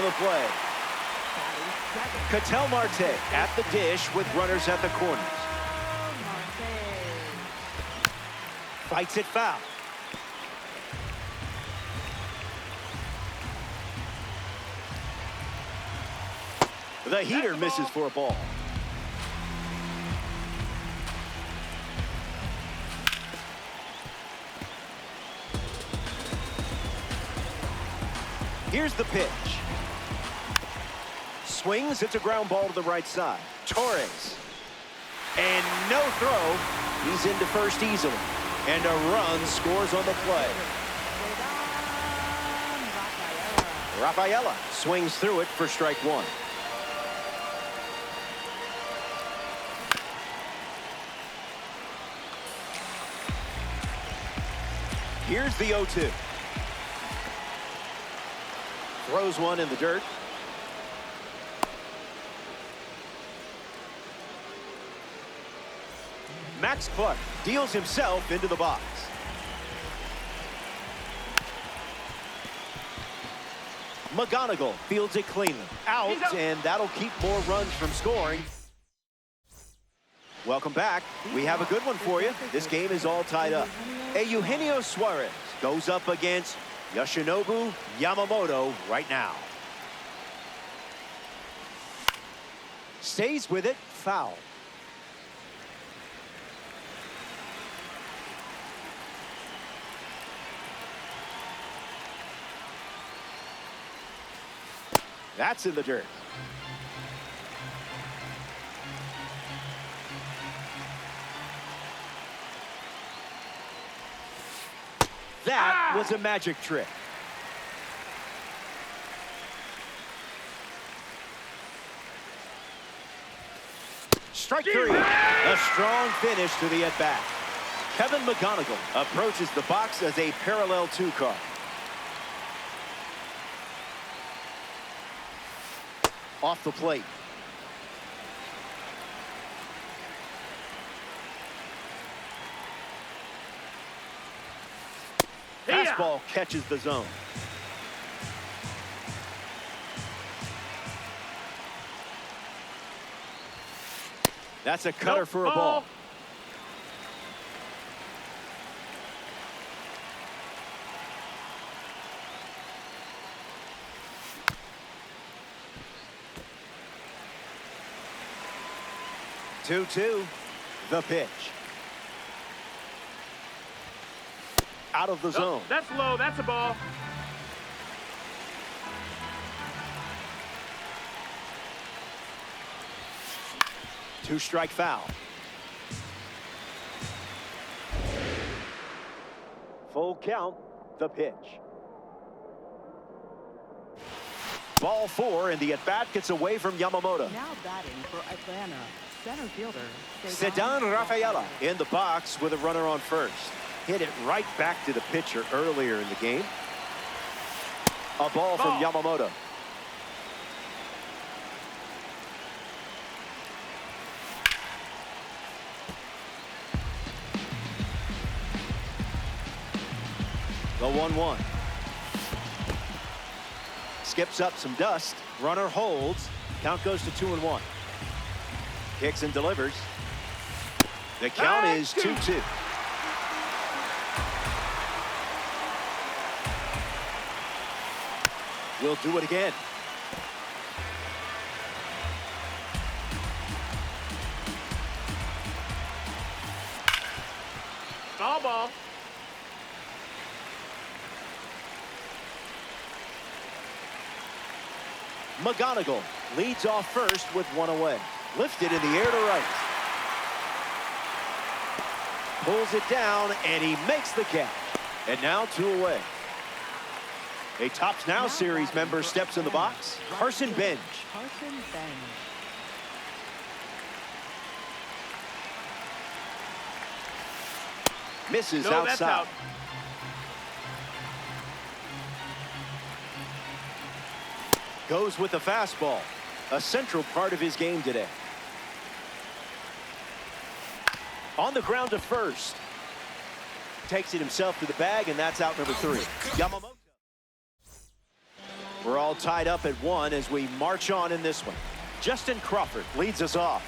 the play. Ketel Marte at the dish with runners at the corners. Fights it foul. The heater misses for a ball. Here's the pitch. Swings, it's a ground ball to the right side. Torres. And no throw. He's into first easily. And a run scores on the play. Rafaela swings through it for strike one. Here's the 0-2. Throws one in the dirt. Max Clark deals himself into the box. McGonigal fields it cleanly. Out, and that'll keep more runs from scoring. Welcome back. We have a good one for you. This game is all tied up. Eugenio Suarez goes up against Yoshinobu Yamamoto right now. Stays with it, foul. That's in the dirt. That was a magic trick. Strike three. A strong finish to the at-bat. Kevin McGonigal approaches the box as a parallel two card. Off the plate. Fastball catches the zone. That's a cutter for a ball. Two-two. The pitch. Out of the zone. That's low. That's a ball. Two-strike foul. Full count. The pitch. Ball four, and the at-bat gets away from Yamamoto. Now batting for Atlanta, center fielder Sedan Rafaela in the box with a runner on first. Hit it right back to the pitcher earlier in the game. A ball from Yamamoto. The 1-1. Skips up some dust. Runner holds. Count goes to 2-1. Kicks and delivers. The count is 2-2. We'll do it again. Foul ball. McGonigal leads off first with one away. Lifted in the air to right. Pulls it down, and he makes the catch. And now two away. A Tops Now series member steps in the box. Carson Bench. Carson Bench. Misses No, outside. that's out. Goes with the fastball. A central part of his game today. On the ground to first. Takes it himself to the bag, and that's out number 3. Yamamoto. We're all tied up at 1 as we march on in this one. Justin Crawford leads us off.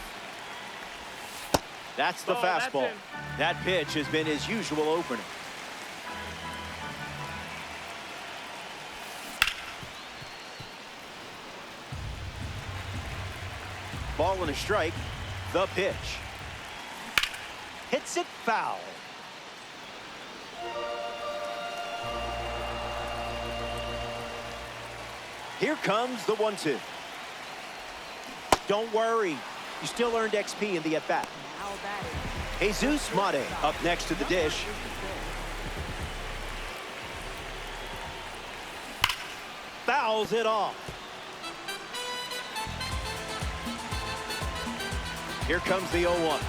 That's the fastball. That pitch has been his usual opener. Ball and a strike. The pitch. Hits it foul. Here comes the 1-2. Don't worry. You still earned XP in the at-bat. Now that is Jesus Mate up next to the dish. Fouls it off. Here comes the 0-1.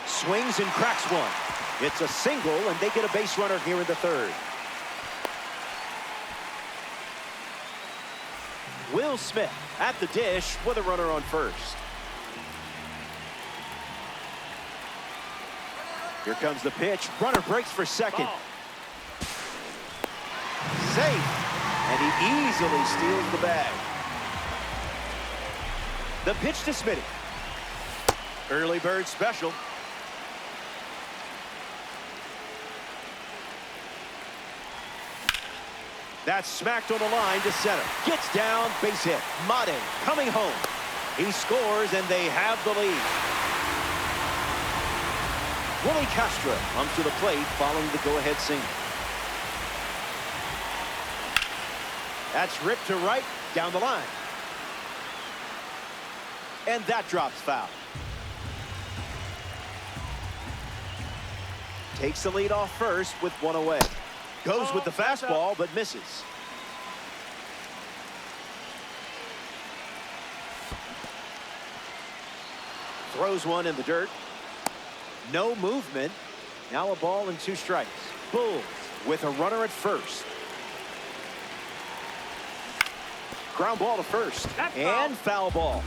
Swings and cracks one. It's a single, and they get a base runner here in the 3rd. Will Smith at the dish with a runner on 1st. Here comes the pitch. Runner breaks for 2nd. Safe. And he easily steals the bag. The pitch to Smitty. Early bird special. That's smacked on the line to center. Gets down, base hit. Mate coming home. He scores, and they have the lead. Willie Castro comes to the plate following the go-ahead single. That's ripped to right, down the line. And that drops foul. Takes the lead off first with 1 away. Goes with the fastball, but misses. Throws one in the dirt. No movement. Now a ball and 2 strikes. Bulls with a runner at 1st. Ground ball to 1st. And foul ball.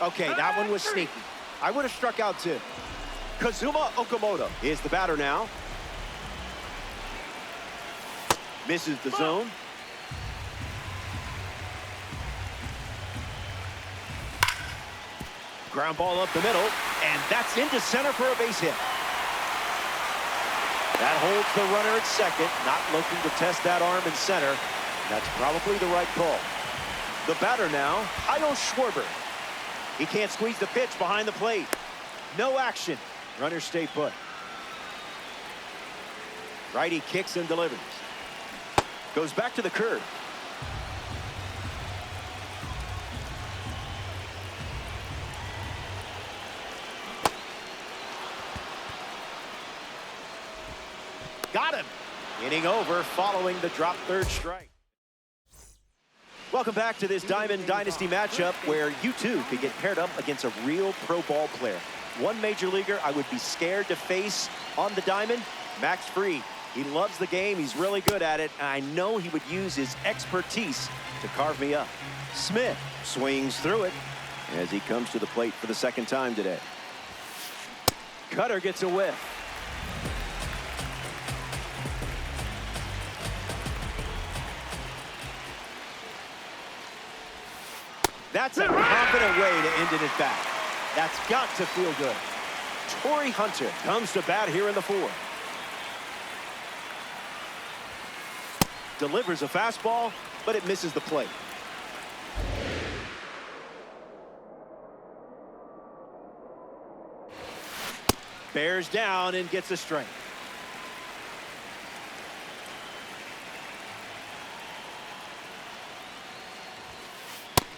Okay, that one was sneaky. I would have struck out too. Kazuma Okamoto is the batter now. Misses the zone. Ground ball up the middle, and that's into center for a base hit. That holds the runner at 2nd, not looking to test that arm in center. That's probably the right call. The batter now, Hayo Schwarber. He can't squeeze the pitch behind the plate. No action. Runners stay put. Righty kicks and delivers. Goes back to the curve. Got him. Inning over following the drop 3rd strike. Welcome back to this Diamond Dynasty matchup where you too could get paired up against a real pro ball player. One major leaguer I would be scared to face on the diamond, Max Fried. He loves the game. He's really good at it. And I know he would use his expertise to carve me up. Smith swings through it as he comes to the plate for the 2nd time today. Cutter gets a whiff. That's a confident way to end it at bat. That's got to feel good. Torrey Hunter comes to bat here in the 4th. Delivers a fastball, but it misses the plate. Bears down and gets a strike.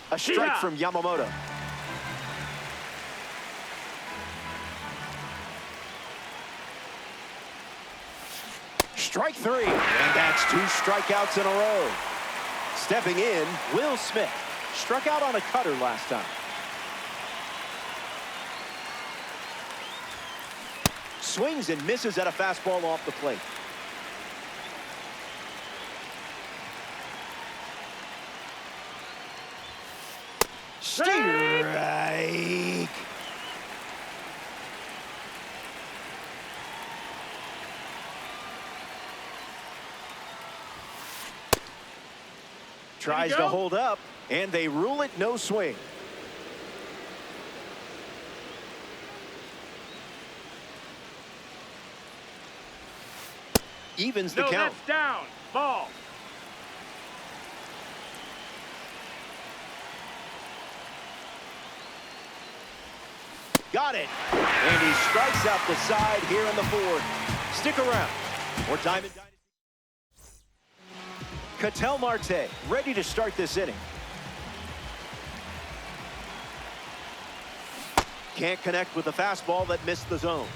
A strike from Yamamoto. Strike 3, and that's 2 strikeouts in a row. Stepping in, Will Smith. Struck out on a cutter last time. Swings and misses at a fastball off the plate. Strike. Tries to hold up, and they rule it no swing. Evens the count. That's down. Ball. Got it. And he strikes out the side here in the fourth. Stick around. More Diamond Dynasty. Ketel Marte ready to start this inning. Can't connect with the fastball that missed the zone.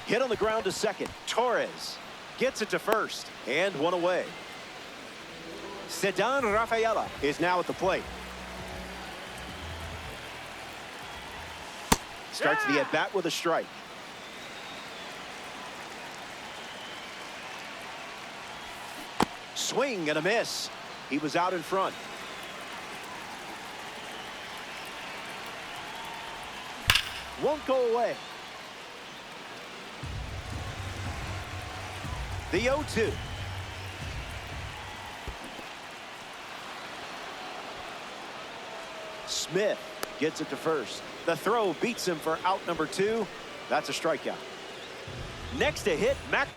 Hit on the ground to second. Torres gets it to first, and one away. Sedan Rafaela is now at the plate. Starts the at-bat with a strike. Swing and a miss. He was out in front. Won't go away. The 0-2. Smith gets it to first. The throw beats him for out number 2. That's a strikeout. Next to hit, Mac.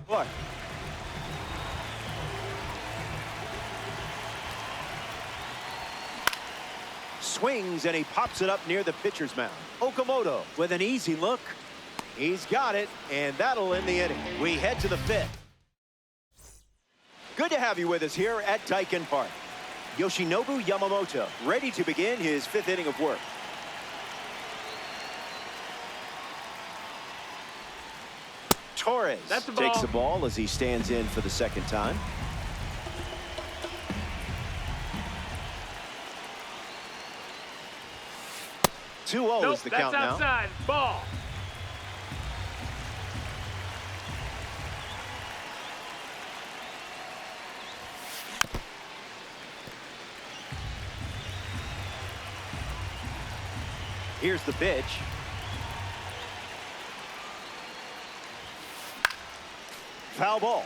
What? Swings and he pops it up near the pitcher's mound. Okamoto with an easy look. He's got it, and that'll end the inning. We head to the 5th. Good to have you with us here at Daikin Park. Yoshinobu Yamamoto ready to begin his 5th inning of work. Torres takes the ball as he stands in for the 2nd time. Two 0 is the count now. That's outside. Ball. Here's the pitch. Foul ball.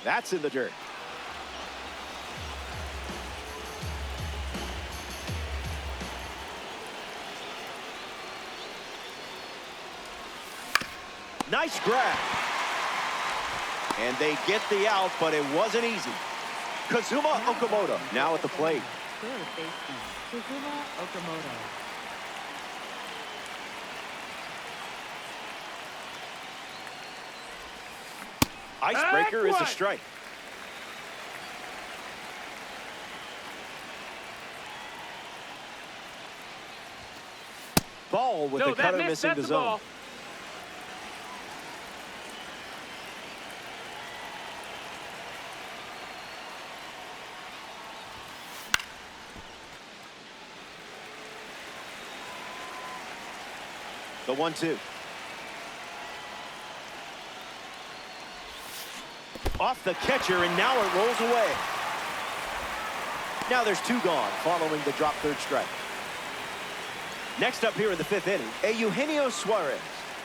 That's in the dirt. Nice grab. And they get the out, but it wasn't easy. Kazuma Okamoto now at the plate. Third baseman, Kazuma Okamoto. Icebreaker is a strike. Ball with the cutter missing the zone. Ball. The 1-2. Off the catcher, and now it rolls away. Now there's 2 gone following the drop 3rd strike. Next up here in the 5th inning, Eugenio Suarez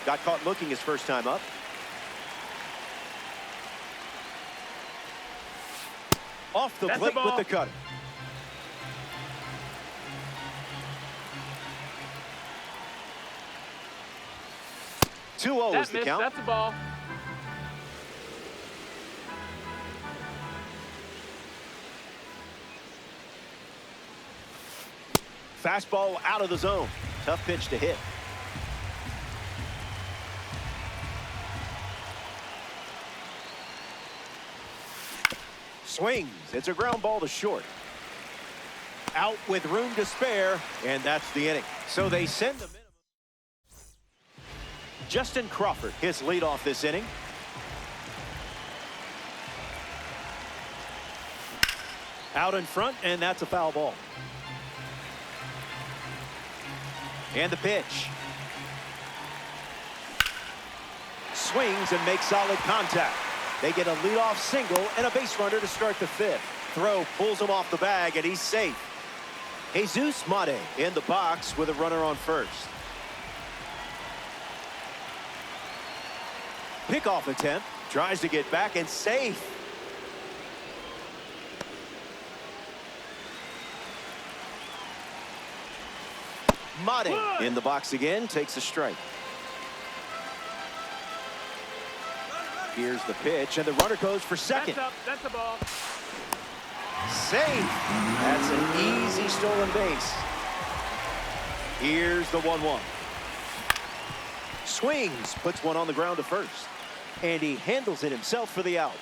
got caught looking his first time up. Off the plate with the cutter. Two 0 is the count. That's a ball. Fastball out of the zone. Tough pitch to hit. Swings. It's a ground ball to short. Out with room to spare, and that's the inning. So they send the minimum. Justin Crawford, his leadoff this inning. Out in front, and that's a foul ball. And the pitch. Swings and makes solid contact. They get a leadoff single and a base runner to start the fifth. Throw pulls him off the bag, and he's safe. Jesus Mate in the box with a runner on first. Pickoff attempt. Tries to get back and safe. Mate in the box again, takes a strike. Here's the pitch, and the runner goes for second. That's up. That's a ball. Safe. That's an easy stolen base. Here's the 1-1. Swings, puts one on the ground to first. And he handles it himself for the out.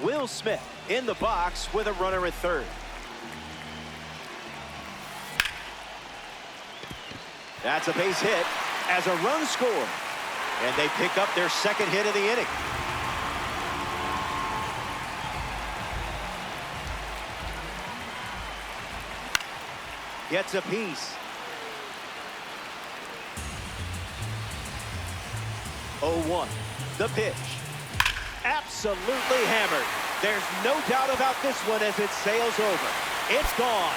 Will Smith in the box with a runner at third. That's a base hit as a run scored. And they pick up their second hit of the inning. Gets a piece. 0-1. The pitch. Absolutely hammered. There's no doubt about this one as it sails over. It's gone.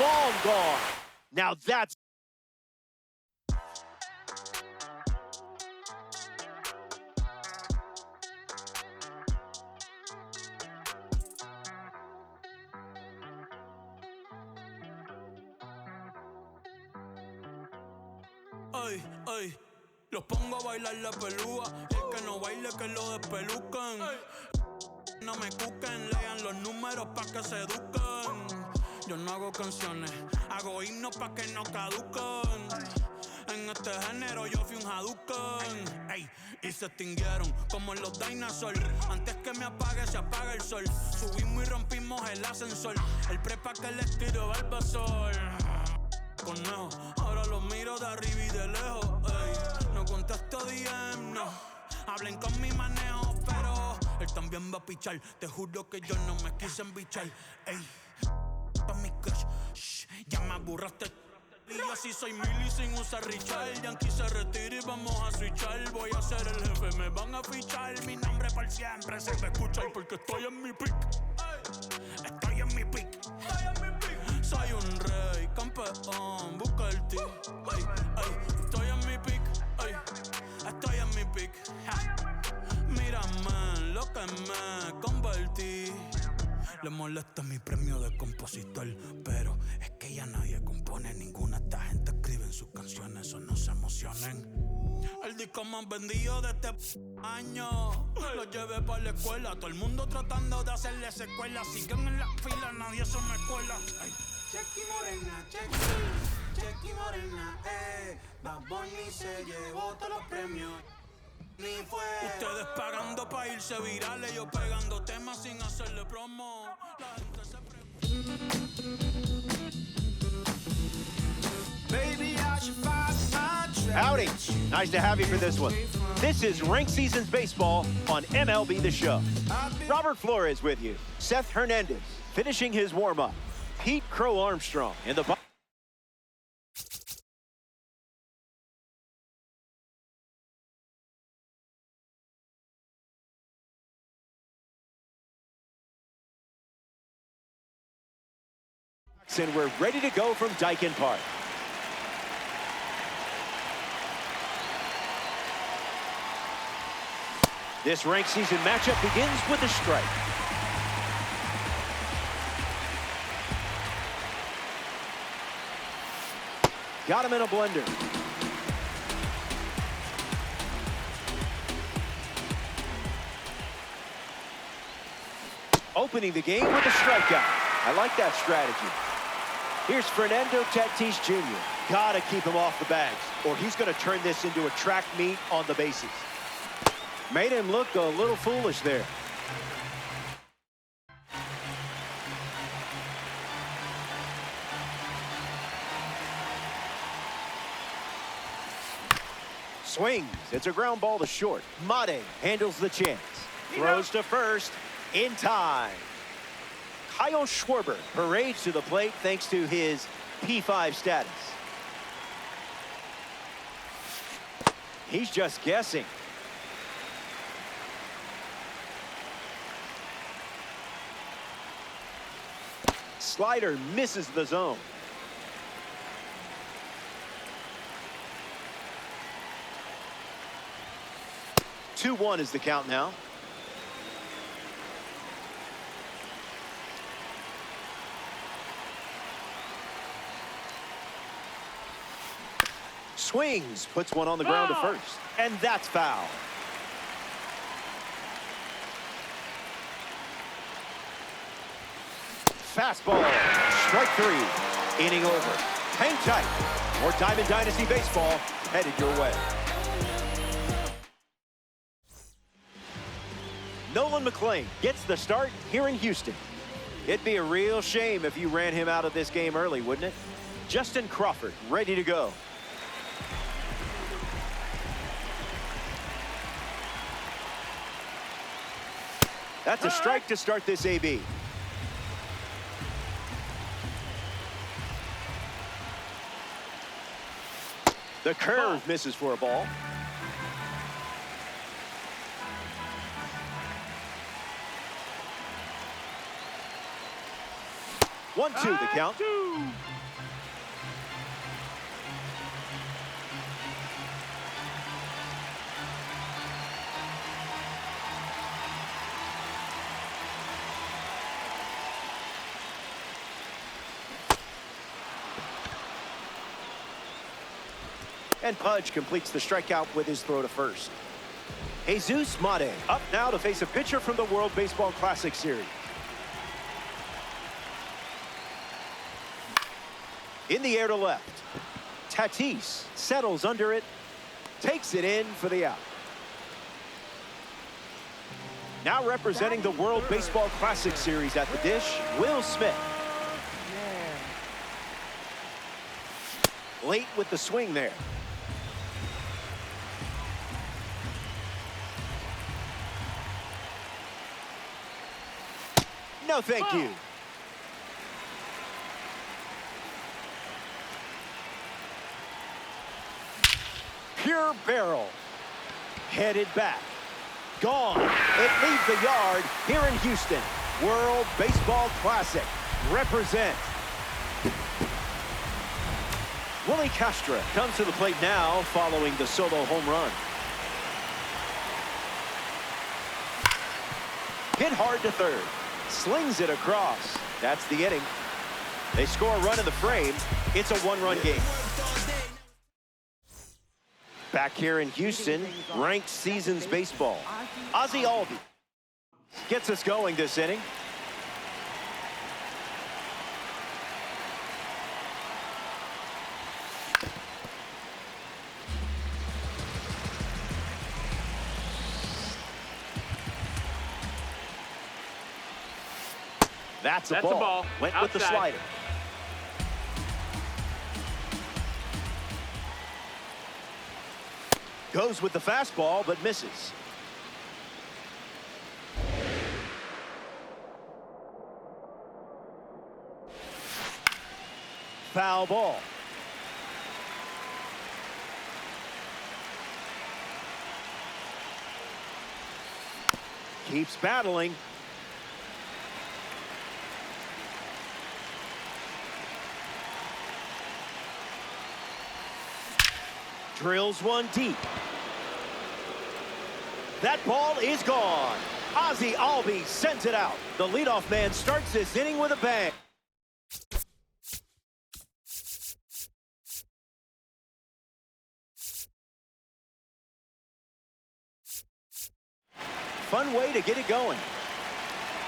Long gone. Now that's... Ay, ay, los pongo a bailar la pelúa. Y el que no baile que lo despelucan. No me cuquen, lean los números pa' que se eduquen. Yo no hago canciones, hago himnos pa' que no caduquen. En este género yo fui un Hadouken. Ey, y se extinguieron como los dinosaurs. Antes que me apague, se apaga el sol. Subimos y rompimos el ascensor. El prepa que les tiro Barbasol. Conejo, ahora los miro de arriba y de lejos. Ey, no contesto DM, no. Hablen con mi manejo, pero él también va a pichar. Te juro que yo no me quise embichar. Ey, pa' mi crush, shh, ya me aburraste. Y yo así soy Milly sin usar Richard. Yankee se retira y vamos a switchar. Voy a ser el jefe, me van a fichar. Mi nombre por siempre se me escucha porque estoy en mi pick. Estoy en mi pick. Soy un rey, campeón, busca el ti. Ay, ay, estoy en mi pick. Ay, estoy en mi pick. Mírame en lo que me convertí. Le molesta mi premio de compositor, pero es que ya nadie compone ninguna. Esta gente escribe en sus canciones, eso no se emocionen. El disco más vendido de este año lo llevé para la escuela. Todo el mundo tratando de hacerle secuela. Siguen en la fila, nadie se me cuela. Ay. Chequi Morena, Chequi Morena, Bad Bunny se llevó todos los premios. Ni fue. Ustedes pagando pa' irse virales, yo pegando temas sin hacerle promo. La gente se pregunta. Howdy. Nice to have you for this one. This is Ranked Seasons Baseball on MLB The Show. Robert Flores with you. Seth Hernandez finishing his warm-up. Pete Crow Armstrong in the box. And we're ready to go from Daikin Park. This ranked season matchup begins with a strike. Got him in a blender. Opening the game with a strikeout. I like that strategy. Here's Fernando Tatis Jr. Gotta keep him off the bags, or he's gonna turn this into a track meet on the bases. Made him look a little foolish there. Swings. It's a ground ball to short. Mate handles the chance. Throws to first in time. Kyle Schwarber parades to the plate thanks to his P5 status. He's just guessing. Slider misses the zone. Two-1 is the count now. Swings, puts one on the ground to first. And that's foul. Fastball, strike three. Inning over. Hang tight. More Diamond Dynasty baseball headed your way. Nolan McLean gets the start here in Houston. It'd be a real shame if you ran him out of this game early, wouldn't it? Justin Crawford ready to go. That's a strike to start this AB. The curve misses for a ball. One-two the count. And Pudge completes the strikeout with his throw to first. Jesus Mate up now to face a pitcher from the World Baseball Classic Series. In the air to left. Tatis settles under it, takes it in for the out. Now representing the World Baseball Classic Series at the dish, Will Smith. Late with the swing there. No, thank you. Pure barrel. Headed back. Gone. It leaves the yard here in Houston. World Baseball Classic. Represent. Willie Castro comes to the plate now following the solo home run. Hit hard to third. Slings it across. That's the inning. They score a run in the frame. It's a one-run game. Back here in Houston, ranked seasons baseball. Ozzie Albies gets us going this inning. That's a ball. Went outside with the slider. Goes with the fastball, but misses. Foul ball. Keeps battling. Drills one deep. That ball is gone. Ozzie Albies sends it out. The leadoff man starts this inning with a bang. Fun way to get it going.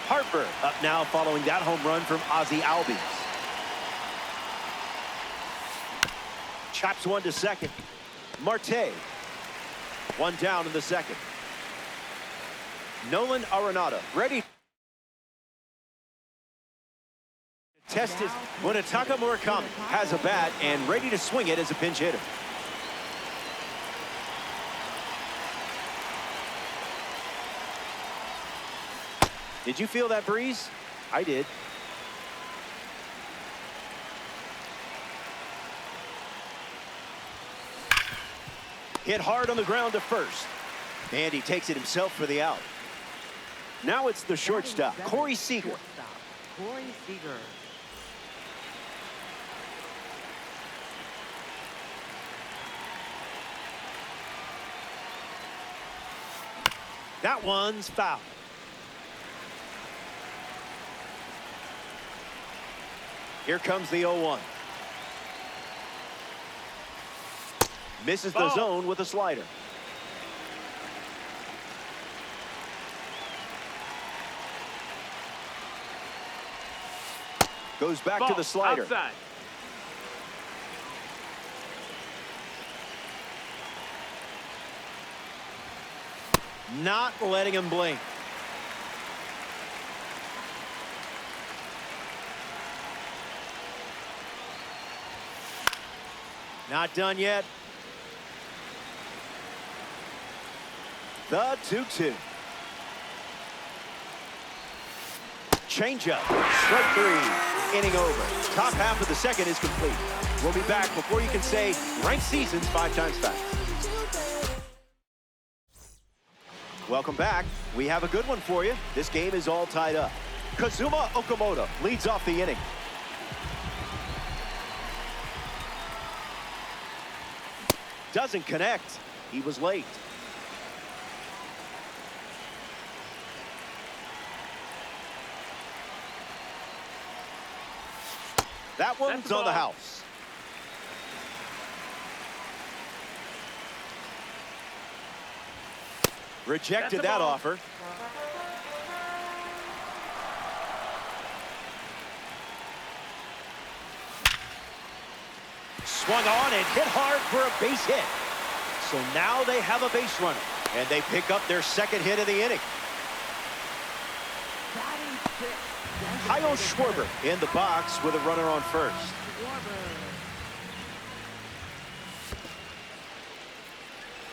Harper up now following that home run from Ozzie Albies. Chops one to second. Marte. One down in the second. Nolan Arenado, ready. Test his Munetaka Murakami has a bat and ready to swing it as a pinch hitter. Did you feel that breeze? I did. Hit hard on the ground to first. And he takes it himself for the out. Now it's the shortstop, Corey Seager. Corey Seager. That one's foul. Here comes the 0-1. Misses the zone with a slider. Goes back to the slider. Outside. Not letting him blink. Not done yet. The 2-2. Changeup. Strike three. Inning over. Top half of the second is complete. We'll be back before you can say ranked seasons 5 times fast. Welcome back. We have a good one for you. This game is all tied up. Kazuma Okamoto leads off the inning. Doesn't connect. He was late. That one's on the house. Rejected that offer. Swung on and hit hard for a base hit. So now they have a base runner, and they pick up their second hit of the inning. Kyle Schwarber in the box with a runner on first.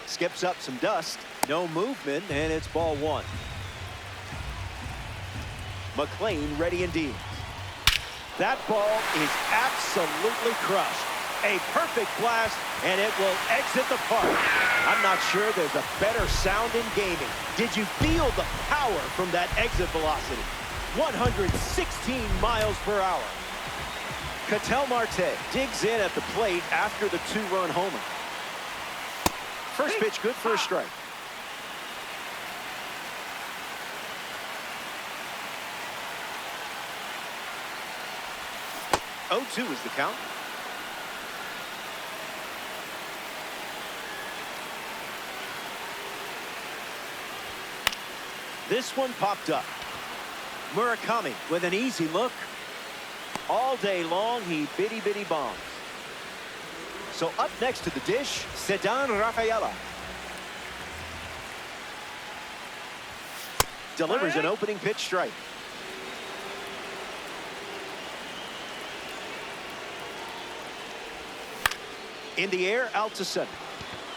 Skips up some dust. No movement, and it's ball 1. McLean ready indeed. That ball is absolutely crushed. A perfect blast, and it will exit the park. I'm not sure there's a better sound in gaming. Did you feel the power from that exit velocity? 116 miles per hour. Ketel Marte digs in at the plate after the 2-run homer. First pitch good for a strike. Oh, 2 is the count. This one popped up. Murakami with an easy look. All day long, he bitty bombs. So up next to the dish, Sedan Rafaela. Delivers an opening pitch strike. In the air, out to center.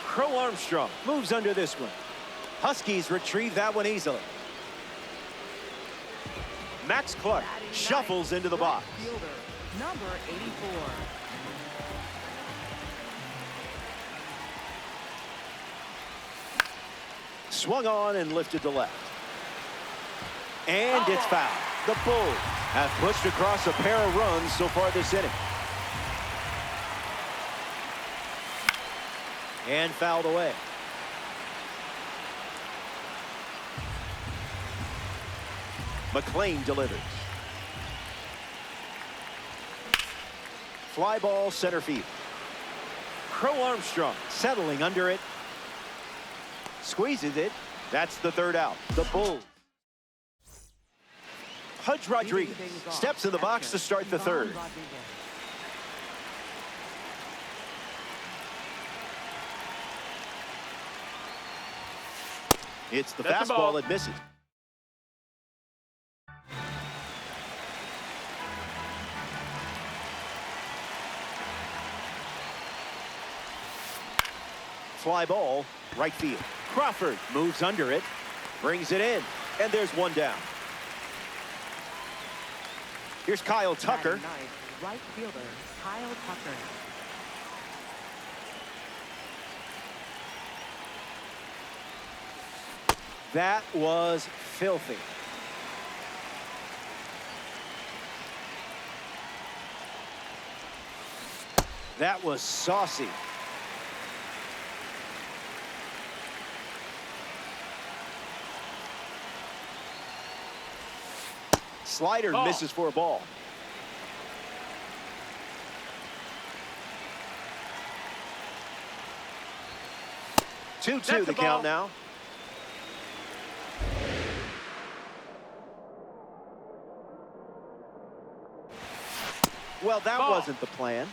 Crow Armstrong moves under this one. Huskies retrieve that one easily. Max Clark shuffles into the box. Fielder, number 84. Swung on and lifted to left. And it's foul. The Bulls have pushed across a pair of runs so far this inning. And fouled away. McLean delivers. Fly ball center field. Crow Armstrong settling under it. Squeezes it. That's the third out. The Bulls. Pudge Rodriguez steps in the box to start the third. It's the fastball that misses. fly ball, right field. Crawford moves under it, brings it in, and there's one down. Here's Kyle Tucker. Right fielder, Kyle Tucker. That was filthy. That was saucy. Slider misses for a ball. Two-two the count now. Well, that wasn't the plan.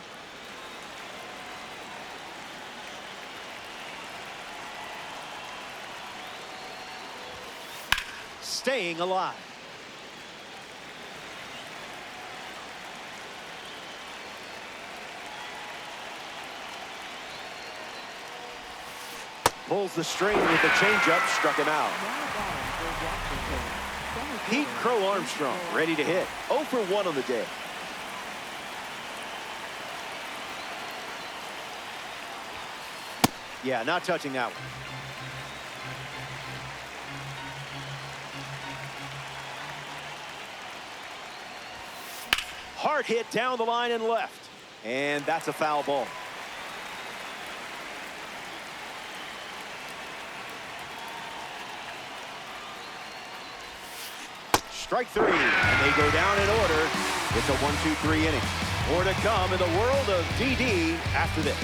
Staying alive. Pulls the string with the changeup, struck him out. Pete Crow Armstrong ready to hit. 0 for 1 on the day. Yeah, not touching that one. Hard hit down the line and left. And that's a foul ball. Strike three, and they go down in order. It's a 1-2-3 inning. More to come in the world of DD after this.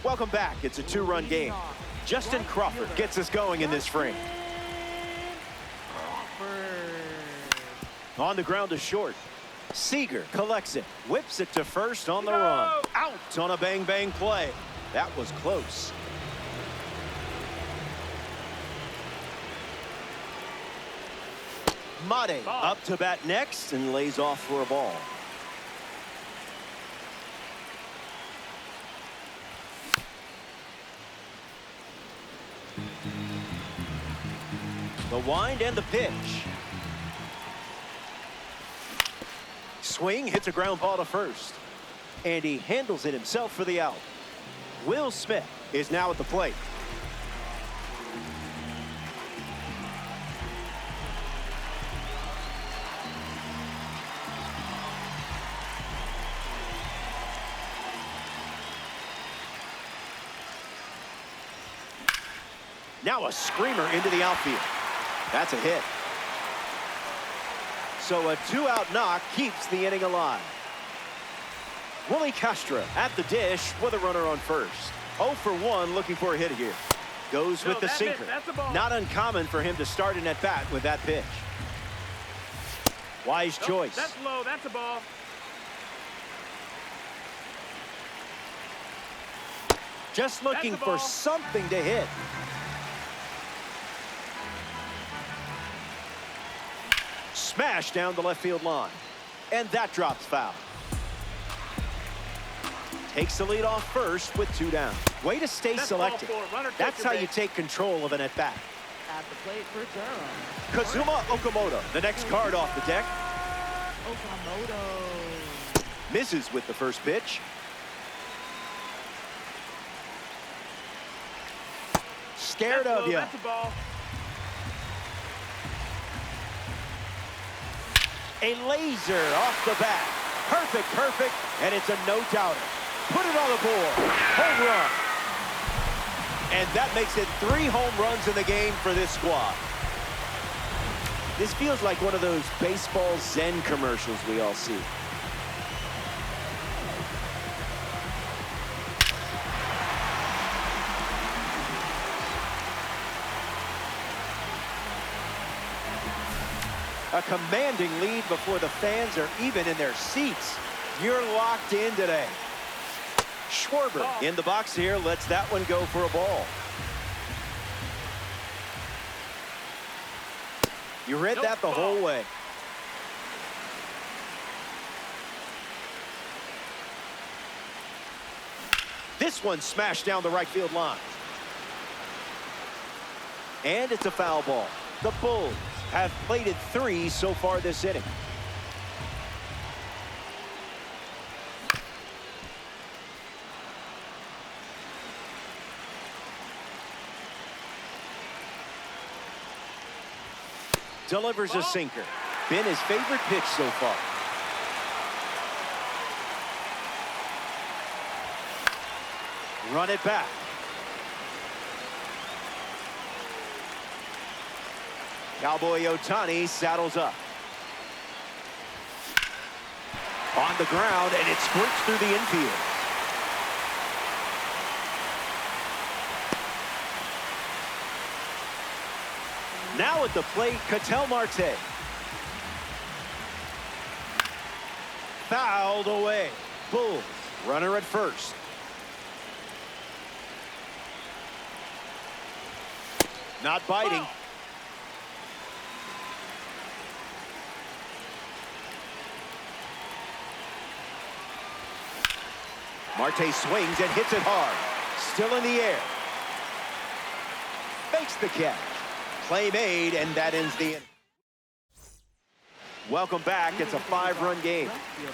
Welcome back. It's a 2-run game. Justin Crawford gets us going in this frame. On the ground to short. Seager collects it, whips it to first on the run. Out on a bang-bang play. That was close. Mate up to bat next and lays off for a ball. The wind and the pitch. Swing, hits a ground ball to first. And he handles it himself for the out. Will Smith is now at the plate. Now a screamer into the outfield. That's a hit. So a 2-out knock keeps the inning alive. Willie Castro at the dish with a runner on first. 0 for 1 looking for a hit here. Goes with the sinker. Not uncommon for him to start an at-bat with that pitch. Wise choice. That's low. That's a ball. Just looking for something to hit. Smash down the left field line. And that drops foul. Takes the lead off first with 2 down. Way to stay selective. That's how you take control of an at-bat. At the plate for Durham. Kazuma Okamoto, the next card off the deck. Okamoto. Misses with the first pitch. Scared of you. That's a ball. A laser off the bat. Perfect, and it's a no-doubter. Put it on the board. Home run. And that makes it 3 home runs in the game for this squad. This feels like one of those baseball Zen commercials we all see. A commanding lead before the fans are even in their seats. You're locked in today. Schwarber in the box here, lets that one go for a ball. You read that the whole way. This one smashed down the right field line. And it's a foul ball. The Bulls have plated 3 so far this inning. Delivers a sinker. Been his favorite pitch so far. Run it back. Cowboy Ohtani saddles up. On the ground, and it squirts through the infield. Now at the plate, Ketel Marte. Fouled away. Bulls, runner at first. Not biting. Marte swings and hits it hard. Still in the air. Makes the catch. Play made, and that ends the inning. Welcome back. It's a 5-run game.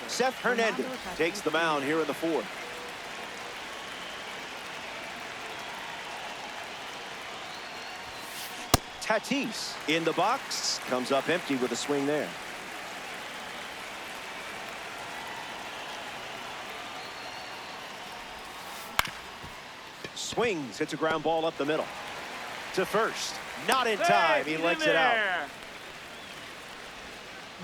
Seth Hernandez takes the mound here in the 4th. Tatis in the box. Comes up empty with a swing there. Swings, hits a ground ball up the middle. To first. Not in time. He lets it out.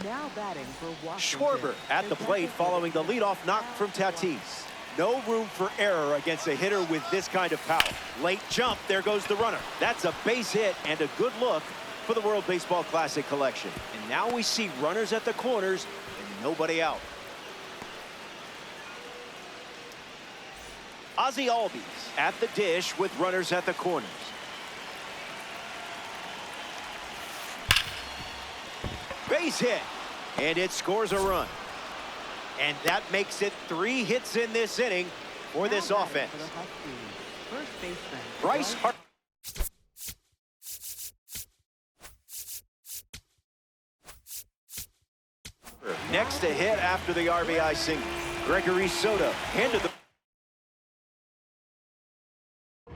Now batting for Washington. Schwarber at the plate following the leadoff knock from Tatis. No room for error against a hitter with this kind of power. Late jump. There goes the runner. That's a base hit and a good look for the World Baseball Classic collection. And now we see runners at the corners and nobody out. Ozzie Albies at the dish with runners at the corners. Base hit, and it scores a run. And that makes it 3 hits in this inning for this offense. First baseman Bryce Harper. Next to hit after the RBI single. Gregory Soto handed the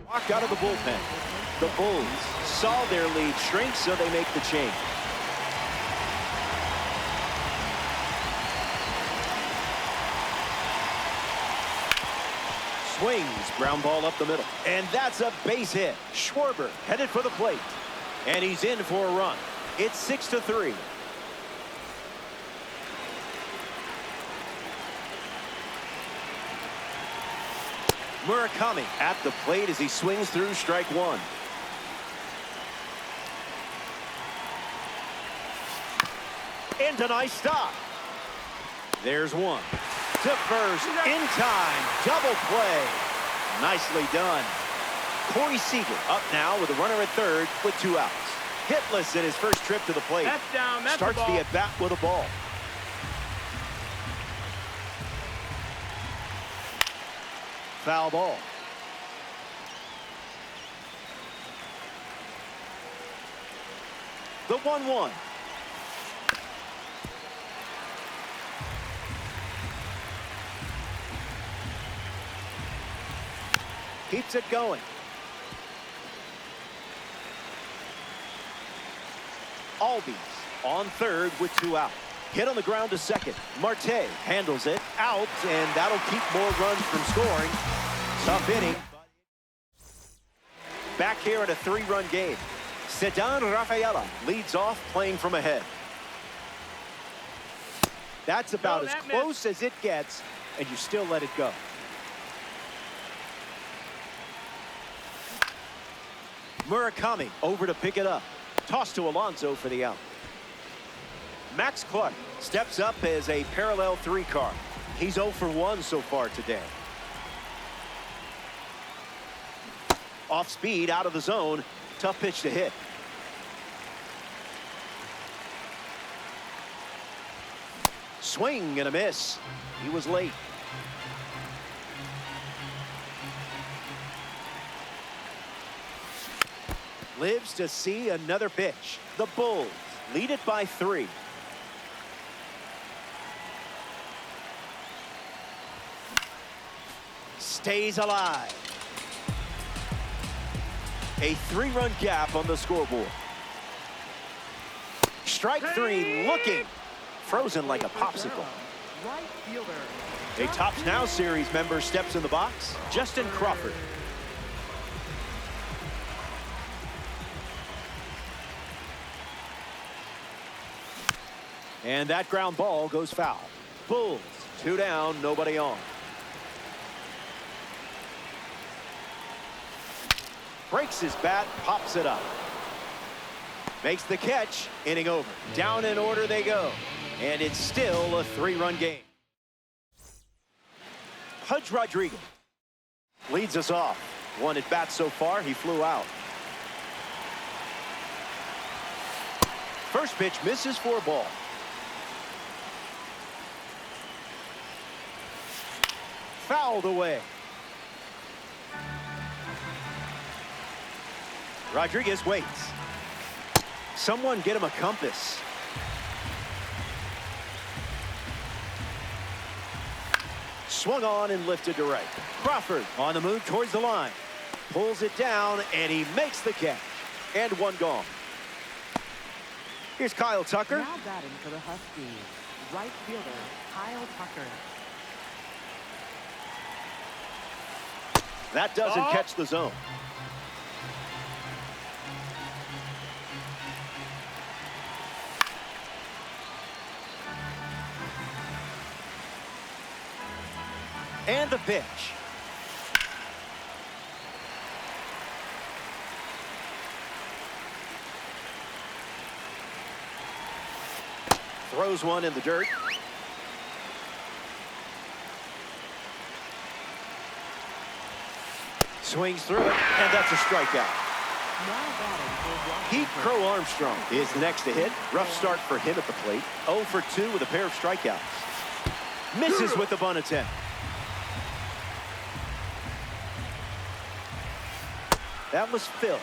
walked out of the bullpen. The Bulls saw their lead shrink, so they make the change. Swings, ground ball up the middle. And that's a base hit. Schwarber headed for the plate. And he's in for a run. It's 6-3. Murakami at the plate as he swings through strike 1. And a nice stop. There's one. To first, in time, double play. Nicely done. Corey Seager up now with a runner at third with 2 outs. Hitless in his first trip to the plate. That's down, that's Starts the at-bat with a ball. Foul ball. The 1-1. Keeps it going. Albies on third with 2 out. Hit on the ground to second. Marte handles it out, and that'll keep more runs from scoring. Tough inning. Back here in a 3-run game. Ceddanne Rafaela leads off playing from ahead. That's about as close as it gets, and you still let it go. Murakami over to pick it up. Toss to Alonso for the out. Max Clark steps up as a parallel 3 card. He's 0 for 1 so far today. Off speed, out of the zone. Tough pitch to hit. Swing and a miss. He was late. lives to see another pitch. The Bulls lead it by 3. Stays alive. A 3-run gap on the scoreboard. Strike 3, looking. Frozen like a popsicle. Right fielder. A Tops Now series member steps in the box, Justin Crawford. And that ground ball goes foul. Bulls, 2 down, nobody on. Breaks his bat, pops it up. Makes the catch, inning over. Down in order they go. And it's still a 3-run game. Pudge Rodriguez leads us off. 1 at bat so far, he flew out. First pitch misses for a ball. Fouled away. Rodriguez waits. Someone get him a compass. Swung on and lifted to right. Crawford on the move towards the line. Pulls it down, and he makes the catch. And 1 gone. Here's Kyle Tucker. Now batting for the Huskies. Right fielder, Kyle Tucker. That doesn't catch the zone. And the pitch. Throws one in the dirt. Swings through it, and that's a strikeout. Now batting for Washington. Pete Crow Armstrong is the next to hit. Rough start for him at the plate. 0 for 2 with a pair of strikeouts. Misses with the bunt attempt. That was Phil.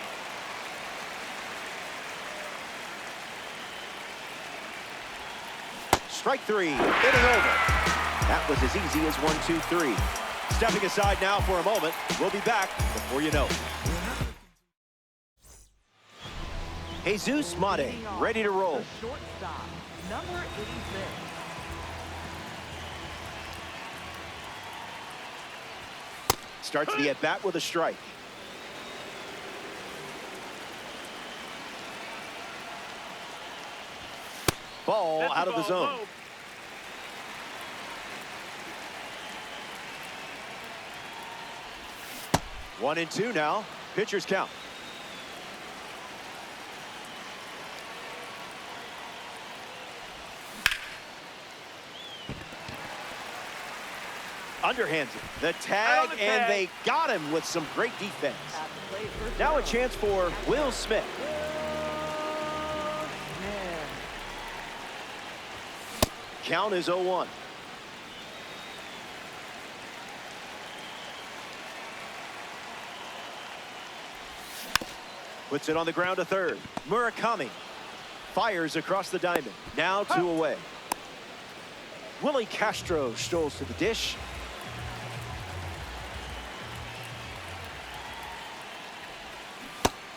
Strike 3, inning over. That was as easy as 1, 2, 3. Stepping aside now for a moment. We'll be back before you know it. Jesus Mate, ready to roll. The shortstop, number 86. Starts the at-bat with a strike. Ball out of the zone. 1 and 2 now. Pitcher's count. Underhands it. The tag, and they got him with some great defense. Now a chance for Will Smith. Count is 0-1. Puts it on the ground to third. Murakami fires across the diamond. Now 2 away. Willie Castro strolls to the dish.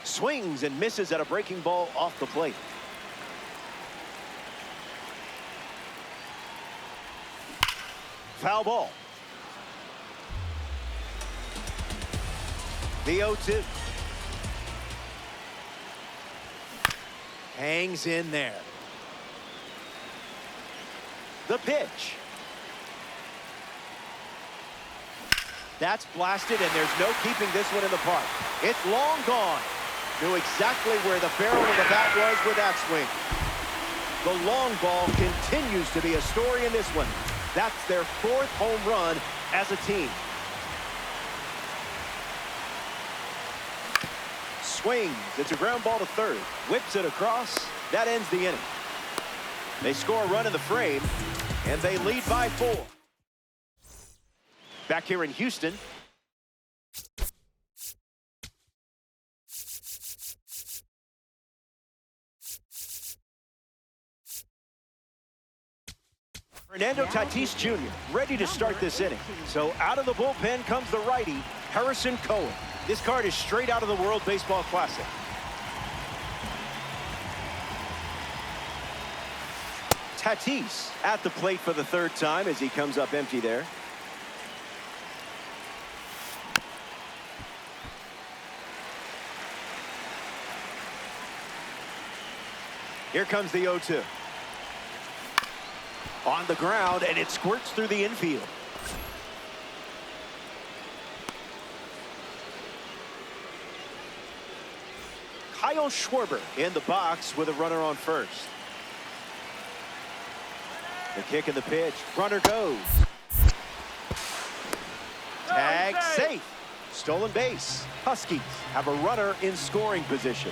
Swings and misses at a breaking ball off the plate. Foul ball. The 0-2. Hangs in there. The pitch. That's blasted, and there's no keeping this one in the park. It's long gone. Knew exactly where the barrel of the bat was with that swing. The long ball continues to be a story in this one. That's their 4th home run as a team. Swings. It's a ground ball to third. Whips it across. That ends the inning. They score a run in the frame, and they lead by 4. Back here in Houston. Fernando Tatis Jr. ready to start this inning. So out of the bullpen comes the righty, Harrison Cohen. This card is straight out of the World Baseball Classic. Tatis at the plate for the third time as he comes up empty there. Here comes the 0-2. On the ground, and it squirts through the infield. Kyle Schwarber in the box with a runner on first. The kick and the pitch. Runner goes. Tag safe. Stolen base. Huskies have a runner in scoring position.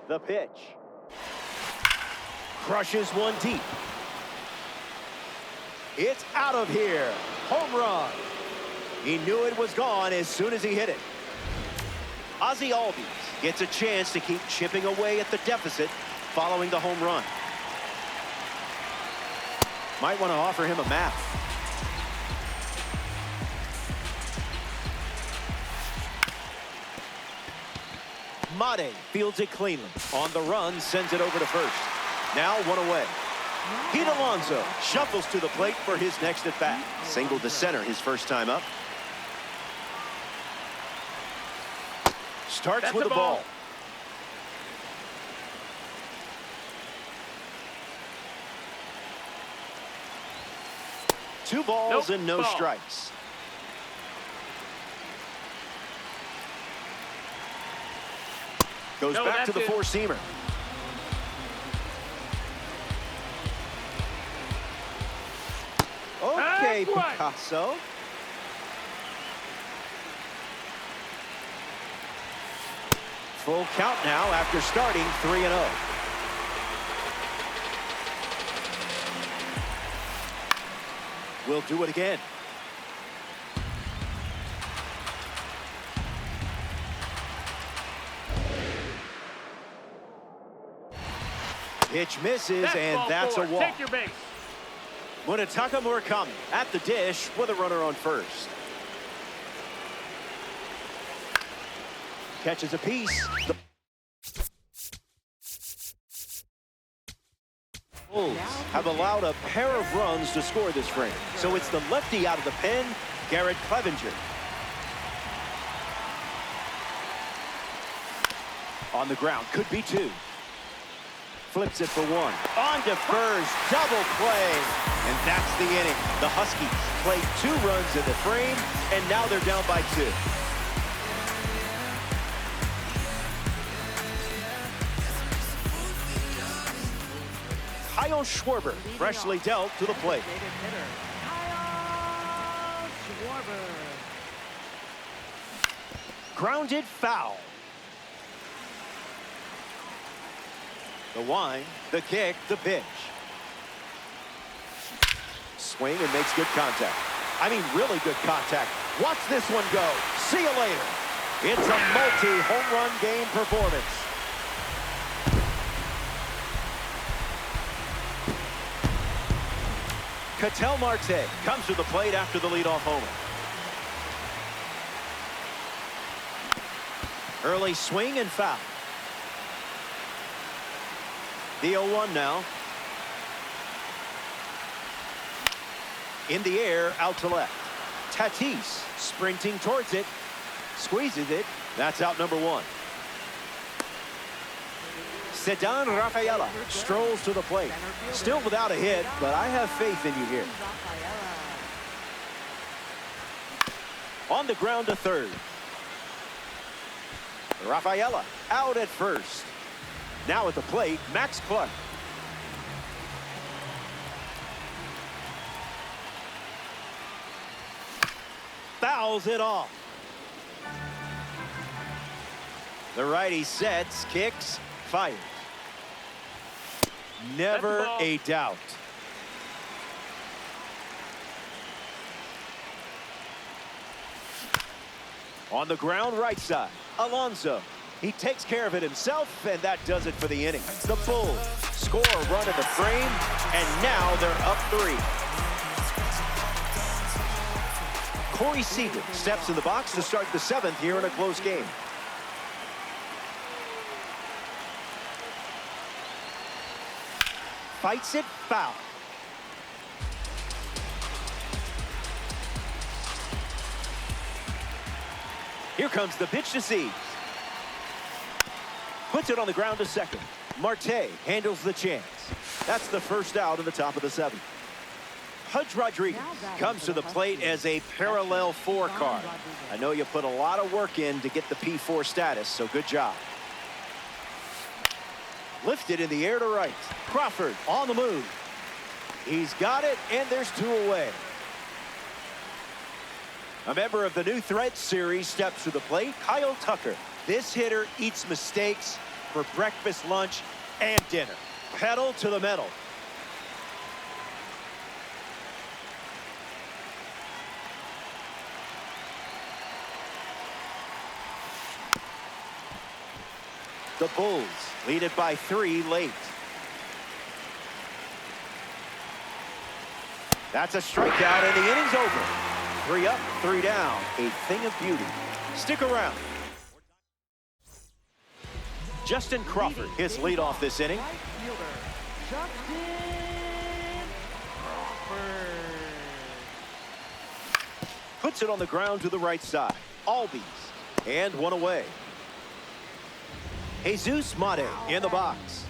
The pitch. Crushes one deep. It's out of here. Home run. He knew it was gone as soon as he hit it. Ozzie Albies gets a chance to keep chipping away at the deficit following the home run. Might want to offer him a map. Mate fields it cleanly. On the run, sends it over to first. Now one away. Pete Alonso shuffles to the plate for his next at-bat. Single to center his first time up. Starts with the ball. Two balls and no strikes. Goes back to the four-seamer. Okay, Picasso. Full count now after starting 3-0. We'll do it again. Pitch misses, and that's a walk. Take your base. Munetaka Murakami at the dish with a runner on first. Catches a piece. The Bulls have allowed a pair of runs to score this frame. So it's the lefty out of the pen, Garrett Clevenger. On the ground, could be two. Flips it for one. On to first, double play. And that's the inning. The Huskies played 2 runs in the frame, and now they're down by 2. Kyle Schwarber freshly dealt to the plate. Kyle Schwarber. Grounded foul. The wind, the kick, the pitch. Swing and makes good contact. I mean, really good contact. Watch this one go. See you later. It's a multi-home run game performance. Ketel Marte comes to the plate after the leadoff homer. Early swing and foul. The 0-1 now. In the air, out to left. Tatis sprinting towards it. Squeezes it. That's out number 1. Ceddanne Rafaela strolls to the plate. Still without a hit, but I have faith in you here. On the ground to third. Rafaela out at first. Now at the plate, Max Clark. Fouls it off. The righty sets, kicks, fires. Never a doubt. On the ground, right side, Alonso. He takes care of it himself, and that does it for the inning. The Bulls score a run in the frame, and now they're up 3. Corey Seager steps in the box to start the 7th here in a close game. Fights it, foul. Here comes the pitch to Seager. Puts it on the ground to second. Marte handles the chance. That's the first out in the top of the 7th. Pudge Rodriguez comes to the plate as a parallel 4 card. I know you put a lot of work in to get the P4 status, so good job. Lifted in the air to right. Crawford on the move. He's got it, and there's 2 away. A member of the New Threads series steps to the plate, Kyle Tucker. This hitter eats mistakes for breakfast, lunch, and dinner. Pedal to the metal. The Bulls lead it by 3 late. That's a strikeout, and the inning's over. 3 up, 3 down. A thing of beauty. Stick around. Justin Crawford hits leadoff this inning. Right fielder, Justin Crawford. Puts it on the ground to the right side. Albies. And 1 away. Jesus Mate in the box.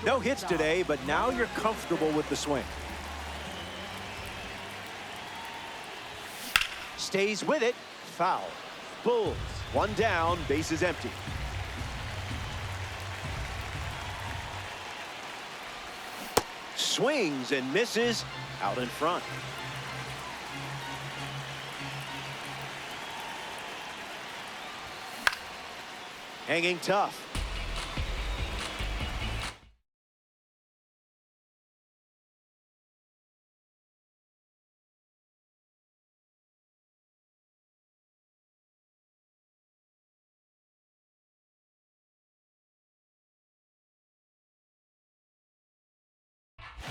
No hits today, but now you're comfortable with the swing. Stays with it. Foul. Bulls. 1 down. Bases empty. Swings and misses out in front. Hanging tough.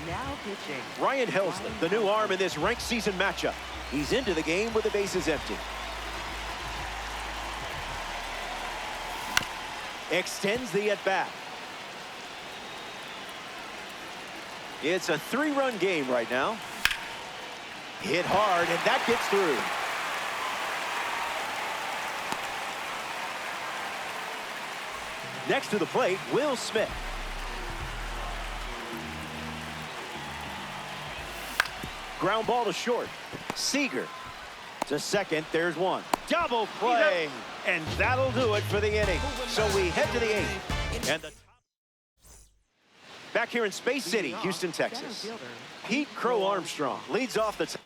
Now pitching. Ryan Helsley, the new arm in this ranked season matchup. He's into the game with the bases empty. Extends the at-bat. It's a 3-run game right now. Hit hard, and that gets through. Next to the plate, Will Smith. Ground ball to short. Seager to second. There's 1. Double play. And that'll do it for the inning. So we head to the 8th. And back here in Space City, Houston, Texas. Pete Crow Armstrong leads off the top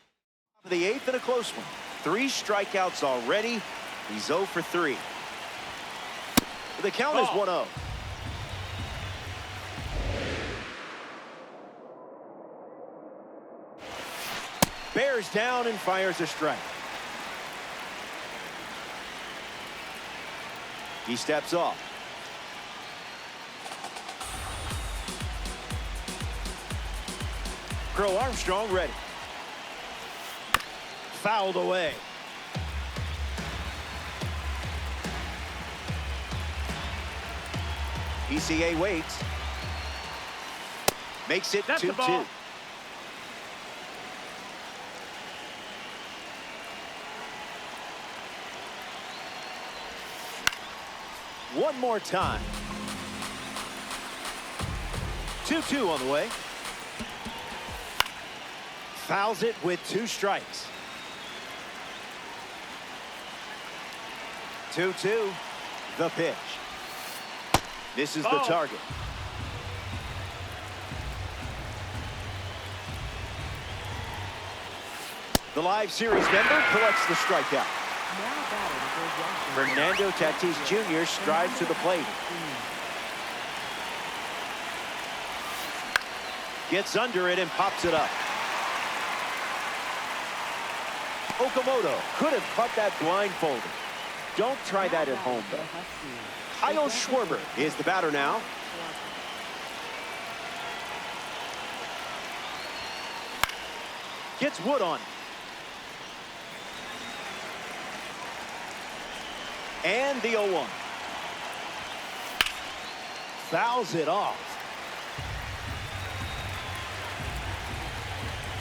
of the 8th in a close one. 3 strikeouts already. He's 0 for 3. The count is 1-0. Bears down and fires a strike. He steps off. Crow Armstrong ready. Fouled away. PCA waits. Makes it 2-2. One more time. 2-2 on the way. Fouls it with 2 strikes. 2-2. The pitch. This is the target. The live series member collects the strikeout. Fernando Tatis Jr. strides to the plate. Gets under it and pops it up. Okamoto could have caught that blindfolded. Don't try that at home, though. Kyle Schwarber is the batter now. Gets wood on. And the 0-1. Fouls it off.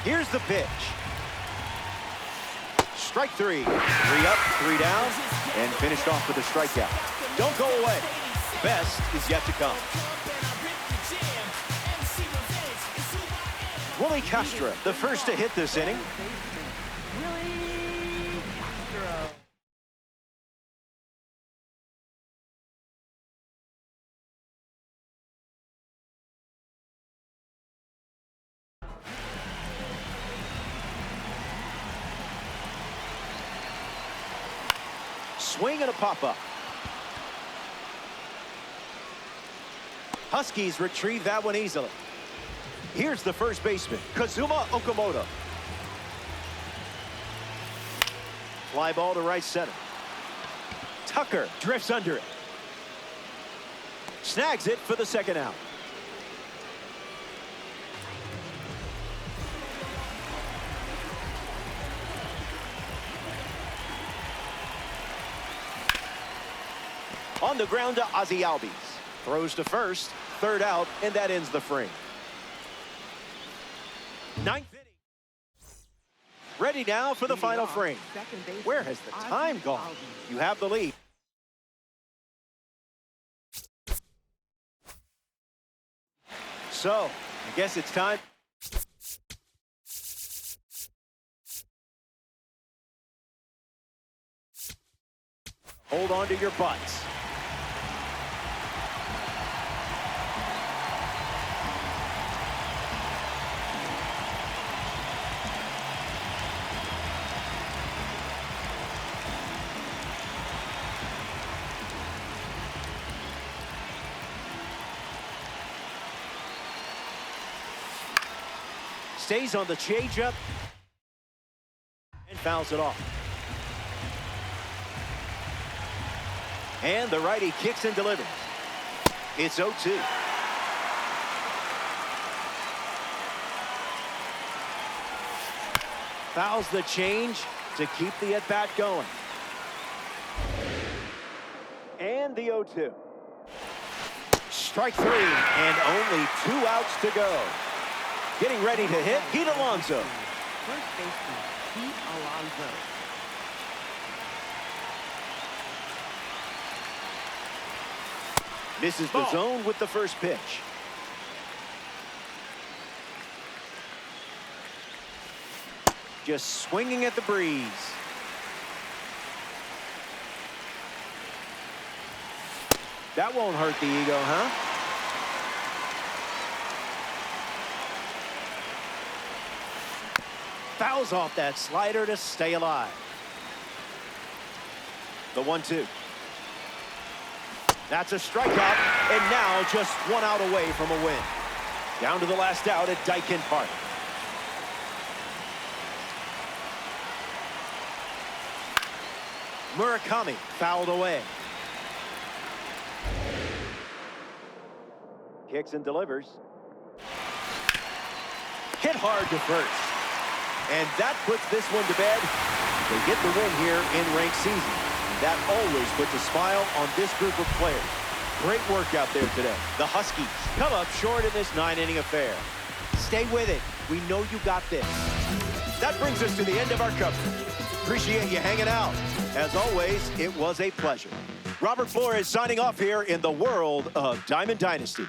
Here's the pitch. Strike three. 3 up, 3 down, and finished off with a strikeout. Don't go away. Best is yet to come. Willie Castro, the first to hit this inning. Willie Castro. Swing and a pop-up. Huskies retrieve that one easily. Here's the first baseman, Kazuma Okamoto. Fly ball to right center. Tucker drifts under it. Snags it for the second out. On the ground to Ozzie Albies. Throws to first, 3rd out, and that ends the frame. 9th inning. Ready now for the final frame. Where has the time gone? You have the lead. So, I guess it's time. Hold on to your butts. Stays on the changeup and fouls it off. And the righty kicks and delivers. It's 0-2. Fouls the change to keep the at-bat going. And the 0-2. Strike 3 and only 2 outs to go. Getting ready to hit, Pete Alonso. First baseman, Pete Alonso. Misses the zone with the first pitch. Just swinging at the breeze. That won't hurt the ego, huh? Fouls off that slider to stay alive. The 1-2. That's a strikeout, and now just 1 out away from a win. Down to the last out at Daikin Park. Murakami fouled away. Kicks and delivers. Hit hard to first. And that puts this one to bed. They get the win here in ranked season. That always puts a smile on this group of players. Great work out there today. The Huskies come up short in this 9-inning affair. Stay with it. We know you got this. That brings us to the end of our coverage. Appreciate you hanging out. As always, it was a pleasure. Robert Flores signing off here in the world of Diamond Dynasty.